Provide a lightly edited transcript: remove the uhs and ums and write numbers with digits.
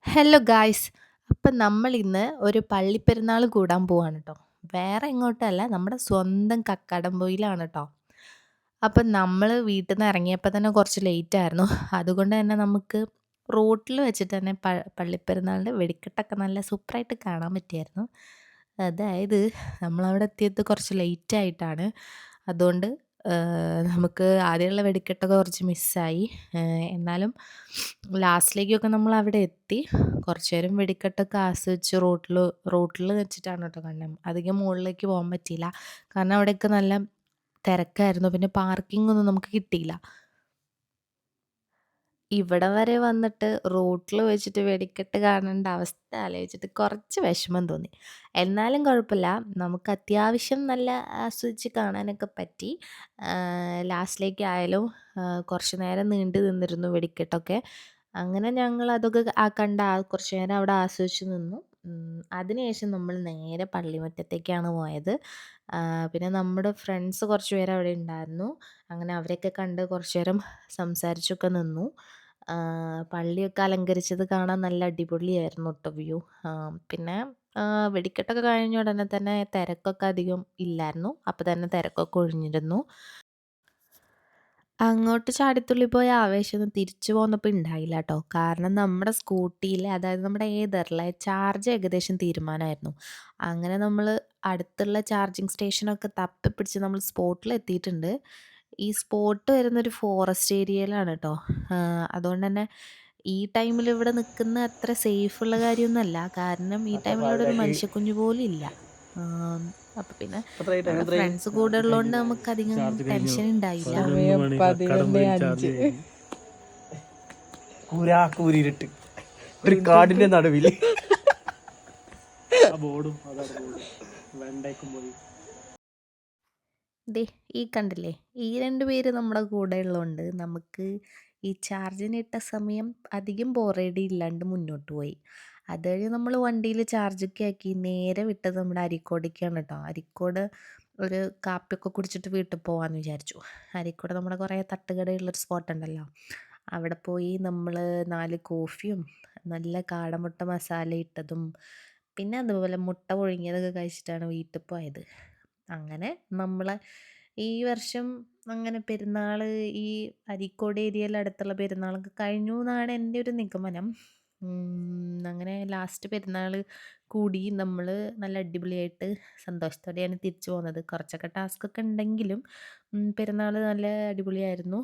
Hello guys. അപ്പം നമ്മളിന്ന് ഒരു പള്ളിപ്പെരുന്നാൾ കൂടാൻ പോവാണ് ട്ടോ. വേറെ എങ്ങോട്ടല്ല, നമ്മുടെ സ്വന്തം കക്കാടംപൊയിലാണ് ട്ടോ. അപ്പം നമ്മള് വീട്ടിന്ന് ഇറങ്ങിയപ്പോ തന്നെ കുറച്ച് ലേറ്റ് ആയിരുന്നു. അതുകൊണ്ട് തന്നെ നമുക്ക് റോട്ടിൽ വെച്ചിട്ട് തന്നെ പള്ളിപ്പെരുന്നാളിന്റെ വെടിക്കെട്ടൊക്കെ നല്ല സൂപ്പറായിട്ട് കാണാൻ പറ്റിയായിരുന്നു. അതായത് നമ്മളവിടെ എത്തിയത് കുറച്ച് ലേറ്റ് ആയിട്ടാണ്. അതുകൊണ്ട് നമുക്ക് ആദ്യമുള്ള വെടിക്കെട്ടൊക്കെ കുറച്ച് മിസ്സായി. എന്നാലും ലാസ്റ്റിലേക്കൊക്കെ നമ്മളവിടെ എത്തി. കുറച്ച് നേരം വെടിക്കെട്ടൊക്കെ ആസ്വദിച്ച് റോട്ടിൽ വെച്ചിട്ടാണ് കേട്ടോ കണ്ടത്. അധികം മുകളിലേക്ക് പോകാൻ പറ്റിയില്ല. കാരണം അവിടെയൊക്കെ നല്ല തിരക്കായിരുന്നു. പിന്നെ പാർക്കിംഗ് ഒന്നും നമുക്ക് കിട്ടിയില്ല. ഇവിടെ വരെ വന്നിട്ട് റോട്ടിൽ വെച്ചിട്ട് വെടിക്കെട്ട് കാണേണ്ട അവസ്ഥ ആലോചിച്ചിട്ട് കുറച്ച് വിഷമം തോന്നി. എന്നാലും കുഴപ്പമില്ല. നമുക്ക് അത്യാവശ്യം നല്ല ആസ്വദിച്ച് കാണാനൊക്കെ പറ്റി. ലാസ്റ്റിലേക്കായാലും കുറച്ച് നേരം നീണ്ടു നിന്നിരുന്നു വെടിക്കെട്ടൊക്കെ. അങ്ങനെ ഞങ്ങൾ അതൊക്കെ കണ്ട് കുറച്ച് നേരം അവിടെ ആസ്വദിച്ച് നിന്നു. അതിനുശേഷം നമ്മൾ നേരെ പള്ളിമുറ്റത്തേക്കാണ് പോയത്. പിന്നെ നമ്മുടെ ഫ്രണ്ട്സ് കുറച്ച് പേര് അവിടെ ഉണ്ടായിരുന്നു. അങ്ങനെ അവരെയൊക്കെ കണ്ട് കുറച്ച് നേരം സംസാരിച്ചൊക്കെ നിന്നു. പള്ളിയൊക്കെ അലങ്കരിച്ചത് കാണാൻ നല്ല അടിപൊളിയായിരുന്നു ട്ടോ വ്യൂ. പിന്നെ വെടിക്കെട്ടൊക്കെ കഴിഞ്ഞ ഉടനെ തന്നെ തിരക്കൊക്കെ അധികം ഇല്ലായിരുന്നു. അപ്പം തന്നെ തിരക്കൊക്കെ ഒഴിഞ്ഞിരുന്നു. അങ്ങോട്ട് ചാടിത്തുള്ളി പോയ ആവേശമൊന്നും തിരിച്ചു പോന്നപ്പോൾ ഉണ്ടായില്ല ട്ടോ. കാരണം നമ്മുടെ സ്കൂട്ടിയിലെ, അതായത് നമ്മുടെ ഏതറിലെ ചാർജ് ഏകദേശം തീരുമാനമായിരുന്നു. അങ്ങനെ നമ്മൾ അടുത്തുള്ള ചാർജിങ് സ്റ്റേഷനൊക്കെ തപ്പിപ്പിടിച്ച് നമ്മൾ സ്പോട്ടിൽ എത്തിയിട്ടുണ്ട്. ഈ സ്പോട്ട് വരുന്നൊരു ഫോറസ്റ്റ് ഏരിയയിലാണ് ട്ടോ. അതുകൊണ്ട് തന്നെ ഈ ടൈമിൽ ഇവിടെ നിൽക്കുന്ന അത്ര സേഫുള്ള കാര്യമൊന്നുമല്ല. കാരണം ഈ ടൈമിൽ ഇവിടെ ഒരു മനുഷ്യക്കുഞ്ഞ് പോലും ഇല്ല. ആം, അപ്പൊ പിന്നെ എത്രയായിട്ട് നമ്മുടെ എത്രയായി ഫ്രണ്ട്സ് കൂടെ ഉള്ളതുകൊണ്ട് നമുക്കധികം ചാർജ് കഴിഞ്ഞു. ടെൻഷൻ ഉണ്ടായില്ല. 11 സമയം മണി കക്കാടംപൊയിൽ ചാർജ് 11:05. കഴിഞ്ഞു. കൂരിരുട്ട് ഒരു കാടിന്റെ നടുവിൽ ആ ബോർഡും അതാണ് ബോർഡ് വെണ്ടയ്ക്കും പോയി. ദേ ഈ കണ്ടില്ലേ, ഈ 2 പേര് നമ്മുടെ കൂടെ ഉള്ളതുകൊണ്ട് നമുക്ക് ഈ ചാർജിനിട്ട സമയം അധികം ബോറടി ഇല്ലാണ്ട് മുന്നോട്ട് പോയി. അത് കഴിഞ്ഞ് നമ്മൾ വണ്ടിയിൽ ചാർജൊക്കെ ആക്കി നേരെ വിട്ടത് നമ്മുടെ അരീക്കോടേക്കാണ് ട്ടോ. അരീക്കോട് ഒരു കാപ്പിയൊക്കെ കുടിച്ചിട്ട് വീട്ടിൽ പോകാമെന്ന് വിചാരിച്ചു. അരീക്കോട് നമ്മുടെ കുറേ തട്ടുകടയുള്ളൊരു സ്പോട്ട് ഉണ്ടല്ലോ. അവിടെ പോയി നമ്മൾ 4 കോഫിയും നല്ല കാടമുട്ട മസാല ഇട്ടതും പിന്നെ അതുപോലെ മുട്ട പുഴുങ്ങിയതൊക്കെ കഴിച്ചിട്ടാണ് വീട്ടിൽ പോയത്. അങ്ങനെ നമ്മൾ ഈ വർഷം അങ്ങനെ പെരുന്നാൾ ഈ അരീക്കോട് ഏരിയയിൽ അടുത്തുള്ള പെരുന്നാളൊക്കെ കഴിഞ്ഞു എന്നാണ് എൻ്റെ ഒരു നിഗമനം. അങ്ങനെ ലാസ്റ്റ് പെരുന്നാൾ കൂടി നമ്മൾ നല്ല അടിപൊളിയായിട്ട് സന്തോഷത്തോടെയാണ് തിരിച്ചു പോകുന്നത്. കുറച്ചൊക്കെ ടാസ്കൊക്കെ ഉണ്ടെങ്കിലും പെരുന്നാൾ നല്ല അടിപൊളിയായിരുന്നു.